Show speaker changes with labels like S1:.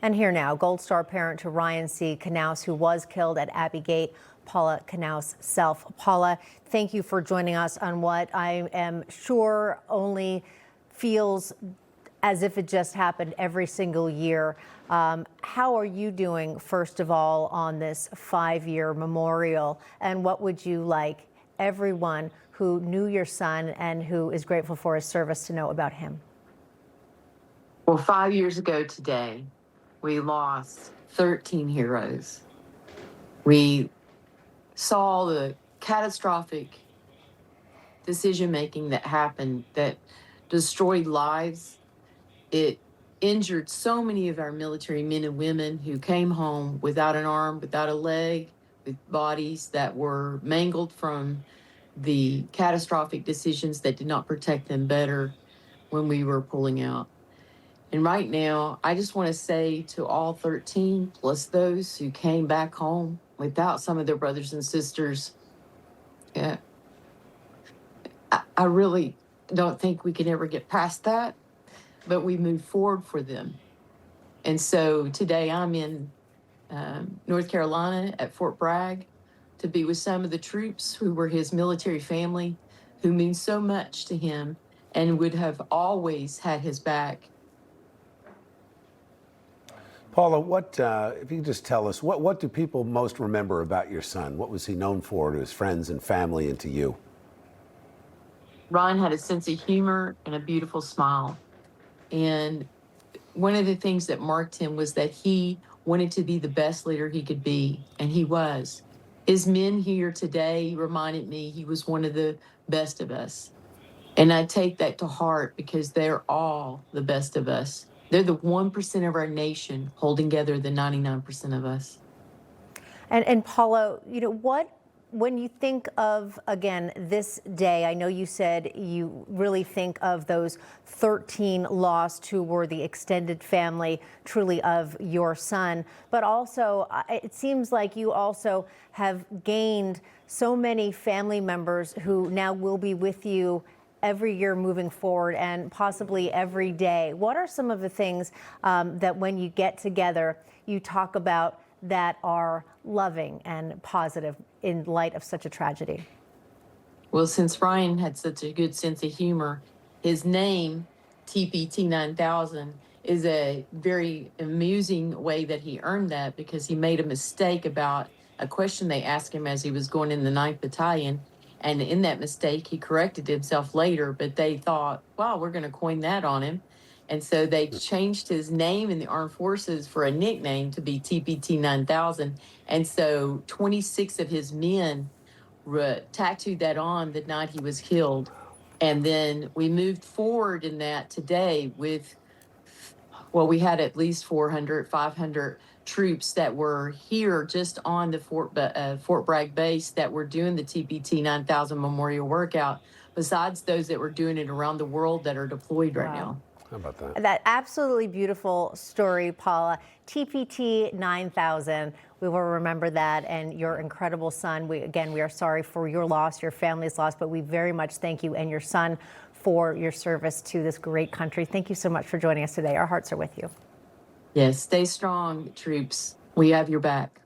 S1: And here now, Gold Star parent to Ryan C. Knauss, who was killed at Abbey Gate, Paula Knauss-Selph. Paula, thank you for joining us on what I am sure only feels as if it just happened every single year. How are you doing, first of all, on this 5-year memorial? And what would you like everyone who knew your son and who is grateful for his service to know about him?
S2: Well, 5 years ago today, we lost 13 heroes. We saw the catastrophic decision-making that happened that destroyed lives. It injured so many of our military men and women who came home without an arm, without a leg, with bodies that were mangled from the catastrophic decisions that did not protect them better when we were pulling out. And right now, I just want to say to all 13, plus those who came back home without some of their brothers and sisters, I really don't think we can ever get past that, but we move forward for them. And so today I'm in North Carolina at Fort Bragg to be with some of the troops who were his military family, who mean so much to him and would have always had his back.
S3: Paula, if you could just tell us, what do people most remember about your son? What was he known for to his friends and family and to you?
S2: Ryan had a sense of humor and a beautiful smile. And one of the things that marked him was that he wanted to be the best leader he could be, and he was. His men here today reminded me he was one of the best of us. And I take that to heart because they're all the best of us. They're the 1% of our nation holding together the 99% of us.
S1: And Paula, when you think of, again, this day, I know you said you really think of those 13 lost who were the extended family truly of your son, but also it seems like you also have gained so many family members who now will be with you every year moving forward and possibly every day. What are some of the things that when you get together, you talk about that are loving and positive in light of such a tragedy?
S2: Well, since Ryan had such a good sense of humor, his name, TPT 9000, is a very amusing way that he earned that because he made a mistake about a question they asked him as he was going in the 9th Battalion. And in that mistake, he corrected himself later, but they thought, wow, we're going to coin that on him. And so they changed his name in the armed forces for a nickname to be TPT 9000. And so 26 of his men tattooed that on the night he was killed. And then we moved forward in that today with, well, we had at least 400, 500 troops that were here just on the Fort Bragg base that were doing the TPT 9000 memorial workout, besides those that were doing it around the world that are deployed right now.
S3: How about that?
S1: That absolutely beautiful story, Paula. TPT 9000, we will remember that, and your incredible son. We are sorry for your loss, your family's loss, but we very much thank you and your son for your service to this great country. Thank you so much for joining us today. Our hearts are with you.
S2: Yes, stay strong, troops. We have your back.